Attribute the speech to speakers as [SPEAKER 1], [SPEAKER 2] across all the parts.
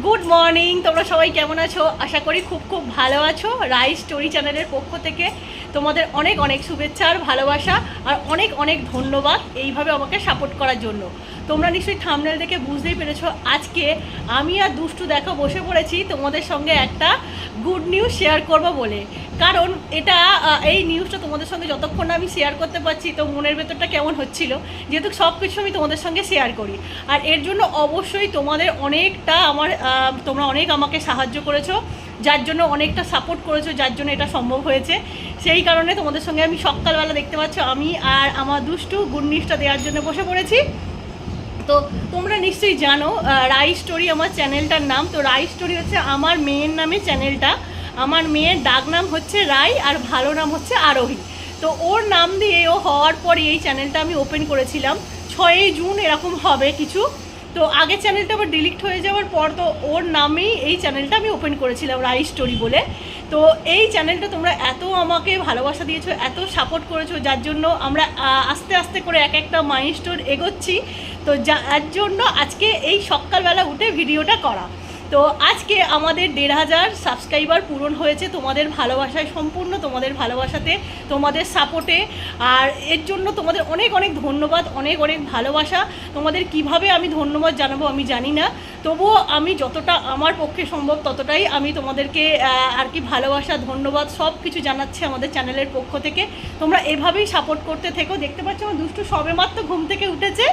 [SPEAKER 1] Good morning. তোমরা সবাই কেমন আছো? আশা করি খুব খুব ভালো আছো। রাই স্টোরি চ্যানেলের পক্ষ থেকে তোমাদের অনেক অনেক শুভেচ্ছা আর ভালোবাসা আর অনেক অনেক ধন্যবাদ এইভাবে আমাকে সাপোর্ট করার জন্য। তোমরা নিশ্চয়ই থাম্বনেল দেখে বুঝতেই পেরেছো আজকে আমি আর দুষ্টু দেখো বসে পড়েছি তোমাদের সঙ্গে একটা গুড নিউজ শেয়ার করবো বলে। কারণ এটা এই নিউজটা তোমাদের সঙ্গে যতক্ষণ আমি শেয়ার করতে পারছি তো মনের ভেতরটা কেমন হচ্ছিল, যেহেতু সব কিছু আমি তোমাদের সঙ্গে শেয়ার করি। আর এর জন্য অবশ্যই তোমাদের অনেকটা তোমরা অনেক আমাকে সাহায্য করেছো, যার জন্য অনেকটা সাপোর্ট করেছো, যার জন্য এটা সম্ভব হয়েছে। সেই কারণে তোমাদের সঙ্গে আমি সকালবেলা দেখতে পাচ্ছ আমি আর আমার দুষ্টু গুড নিউজটা দেওয়ার জন্য বসে পড়েছি। তো তোমরা নিশ্চয়ই জানো রাই স্টোরি আমার চ্যানেলটার নাম। তো রাই স্টোরি হচ্ছে আমার মেয়ের নামে চ্যানেলটা। আমার মেয়ের ডাক নাম হচ্ছে রাই আর ভালো নাম হচ্ছে আরোহী। তো ওর নাম দিয়ে ও হওয়ার পরে এই চ্যানেলটা আমি ওপেন করেছিলাম 6 জুন এরকম হবে কিছু। তো আগের চ্যানেলটা আবার ডিলিট হয়ে যাওয়ার পর তো ওর নামেই এই চ্যানেলটা আমি ওপেন করেছিলাম রাই স্টোরি বলে। তো এই চ্যানেলটা তোমরা এত আমাকে ভালোবাসা দিয়েছো, এত সাপোর্ট করেছো, যার জন্য আমরা আস্তে আস্তে করে এক একটা মাইলস্টোন এগোচ্ছি। তো যার জন্য আজকে এই সকালবেলা উঠে ভিডিওটা করা। তো আজকে আমাদের 1,500 সাবস্ক্রাইবার পূরণ হয়েছে তোমাদের ভালোবাসায়, সম্পূর্ণ তোমাদের ভালোবাসাতে, তোমাদের সাপোর্টে। আর এর জন্য তোমাদের অনেক অনেক ধন্যবাদ, অনেক অনেক ভালোবাসা। তোমাদের কিভাবে আমি ধন্যবাদ জানাবো আমি জানি না, তবুও আমি যতটা আমার পক্ষে সম্ভব ততটাই আমি তোমাদেরকে আর কি ভালোবাসা, ধন্যবাদ সব কিছু জানাচ্ছি আমাদের চ্যানেলের পক্ষ থেকে। তোমরা এভাবেই সাপোর্ট করতে থেকো। দেখতে পাচ্ছ আমার দুষ্টু সবেমাত্র ঘুম থেকে উঠেছে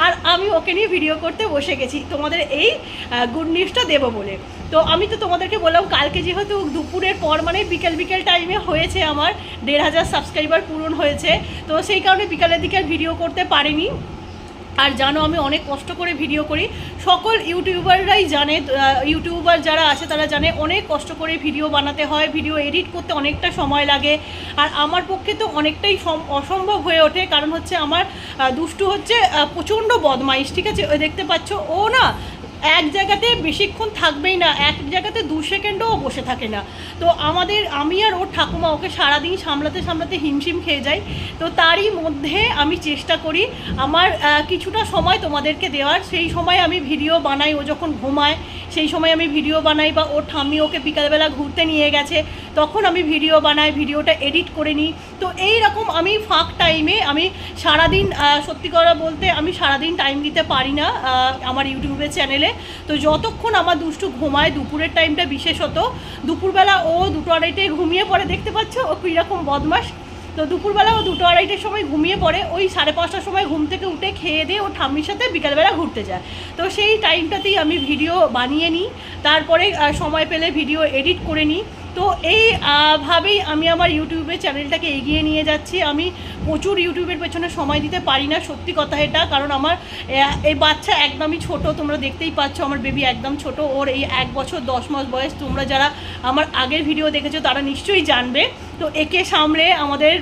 [SPEAKER 1] আর আমি ওকে নিয়ে ভিডিও করতে বসে গেছি তোমাদের এই গুড নিউজটা দেবো বলে। তো আমি তো তোমাদেরকে বললাম কালকে যেহেতু দুপুরের পর মানে বিকেল টাইমে হয়েছে আমার 1,500 সাবস্ক্রাইবার পূরণ হয়েছে, তো সেই কারণে বিকালের দিকে আর ভিডিও করতে পারিনি। আর জানো আমি অনেক কষ্ট করে ভিডিও করি, সকল ইউটিউবাররাই জানে, ইউটিউবার যারা আছে তারা জানে অনেক কষ্ট করে ভিডিও বানাতে হয়, ভিডিও এডিট করতে অনেকটা সময় লাগে। আর আমার পক্ষে তো অনেকটাই অসম্ভব হয়ে ওঠে, কারণ হচ্ছে আমার দুষ্টু হচ্ছে প্রচণ্ড বদমাইশ, ঠিক আছে? ওই দেখতে পাচ্ছ ও না এক জায়গাতে বেশিক্ষণ থাকবেই না, এক জায়গাতে 2 সেকেন্ডও বসে থাকে না। তো আমি আর ওর ঠাকুমা ওকে সারাদিন সামলাতে সামলাতে হিমশিম খেয়ে যাই। তো তারই মধ্যে আমি চেষ্টা করি আমার কিছুটা সময় তোমাদেরকে দেওয়ার। সেই সময় আমি ভিডিও বানাই, ও যখন ঘুমায় সেই সময় আমি ভিডিও বানাই, বা ওর ঠাম্মি ওকে বিকালবেলা ঘুরতে নিয়ে গেছে তখন আমি ভিডিও বানাই, ভিডিওটা এডিট করে নিই। তো এই রকম আমি ফাঁক টাইমে আমি সারাদিন, সত্যি কথা বলতে আমি সারাদিন টাইম দিতে পারি না আমার ইউটিউবের চ্যানেলে। তো যতক্ষণ আমার দুষ্টু ঘুমায়, দুপুরের টাইমটা বিশেষত, দুপুরবেলা ও 2-2:30 ঘুমিয়ে পড়ে, দেখতে পাচ্ছ ও কীরকম বদমাস। তো দুপুরবেলা ও 2-2:30 সময় ঘুমিয়ে পড়ে, ওই 5:30টার সময় ঘুম থেকে উঠে খেয়ে দিয়ে ও ঠাম্মির সাথে বিকালবেলা ঘুরতে যায়। তো সেই টাইমটাতেই আমি ভিডিও বানিয়ে নিই, তারপরে সময় পেলে ভিডিও এডিট করে নিই। তো এই ভাবেই আমি আমার ইউটিউবের চ্যানেলটাকে এগিয়ে নিয়ে যাচ্ছি। আমি প্রচুর ইউটিউবের পেছনে সময় দিতে পারি না, সত্যি কথা এটা, কারণ আমার এই বাচ্চা একদমই ছোট, তোমরা দেখতেই পাচ্ছ আমার বেবি একদম ছোট, ওর এই 1 বছর 10 মাস বয়স। তোমরা যারা আমার আগের ভিডিও দেখেছো তারা নিশ্চয়ই জানবে। তো একে সামলে আমাদের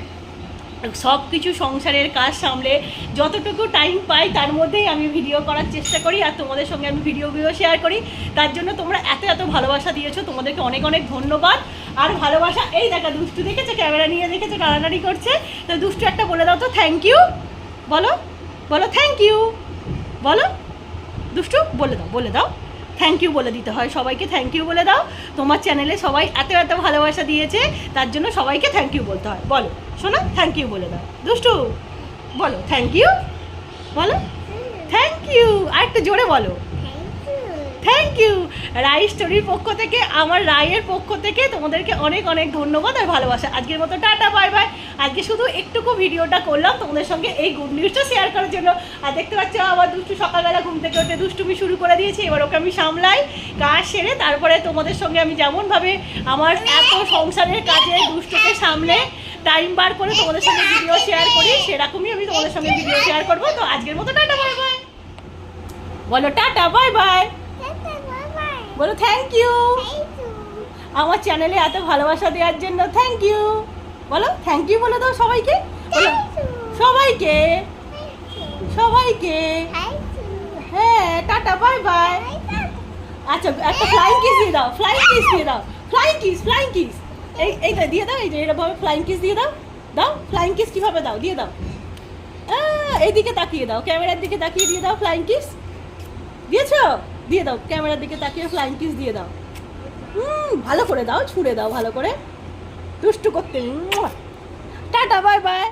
[SPEAKER 1] সব কিছু সংসারের কাজ সামলে যতটুকু টাইম পাই তার মধ্যেই আমি ভিডিও করার চেষ্টা করি আর তোমাদের সঙ্গে আমি ভিডিওগুলো শেয়ার করি। তার জন্য তোমরা এত এত ভালোবাসা দিয়েছো, তোমাদেরকে অনেক অনেক ধন্যবাদ আর ভালোবাসা। এই দেখা দুষ্টু দেখেছো, ক্যামেরা নিয়ে দেখেছো টানাটানি করছে। তো দুষ্টু একটা বলে দাও তো থ্যাংক ইউ, বলো বলো থ্যাংক ইউ, বলো দুষ্টু, বলে দাও থ্যাংক ইউ বলে দিতে হয় সবাইকে, থ্যাংক ইউ বলে দাও। তোমার চ্যানেলে সবাই এত এত ভালোবাসা দিয়েছে, তার জন্য সবাইকে থ্যাংক ইউ বলতে হয়। বলো শোনো, থ্যাংক ইউ বলে দাও দুষ্টু, বলো থ্যাংক ইউ, বলো থ্যাংক ইউ, আর একটু জোরে বলো থ্যাংক ইউ। রাই স্টোরির পক্ষ থেকে, আমার রায়ের পক্ষ থেকে তোমাদেরকে অনেক অনেক ধন্যবাদ আর ভালোবাসা। আজকের মতো টাটা বাই বাই। আজকে শুধু একটুকু ভিডিওটা করলাম তোমাদের সঙ্গে এই গুড নিউজটা শেয়ার করার জন্য। আর দেখতে পাচ্ছ আবার দুষ্টু সকালবেলা ঘুম থেকে উঠে দুষ্টুমি শুরু করে দিয়েছি। এবার ওকে আমি সামলাই, কাজ সেরে তারপরে তোমাদের সঙ্গে আমি যেমনভাবে আমার এত সংসারের কাজে দুষ্টুকে সামলে টাইম বার করে তোমাদের সঙ্গে ভিডিও শেয়ার করি, সেরকমই আমি তোমাদের সঙ্গে ভিডিও শেয়ার করবো। তো আজকের মতো টাটা বাই বাই, বলো টাটা বাই বাই, বলো থ্যাংক ইউ আমার চ্যানেলে এত ভালোবাসা দেওয়ার জন্য, থ্যাংক ইউ বলো, থ্যাংক ইউ বলে দাও সবাইকে, বলো সবাইকে সবাইকে, হ্যাঁ টাটা বাই বাই। আচ্ছা একটা ফ্লাইং কিস দিয়ে দাও, ফ্লাইং কিস দিয়ে দাও, ফ্লাইং কিস এইটা দিয়ে দাও, এই যে এরকমভাবে ফ্লাইং কিস দিয়ে দাও, দাও ফ্লাইং কিস কীভাবে দাও, দিয়ে দাও, এইদিকে তাকিয়ে দাও, ক্যামেরার দিকে তাকিয়ে দিয়ে দাও ফ্লাইং কিস, দিয়েছো? দিয়ে দাও, ক্যামেরার দিকে তাকিয়ে ফ্লাইং কিস দিয়ে দাও। ভালো করে দাও, ছুঁড়ে দাও ভালো করে, দুষ্টু করতে। Tata, bye bye.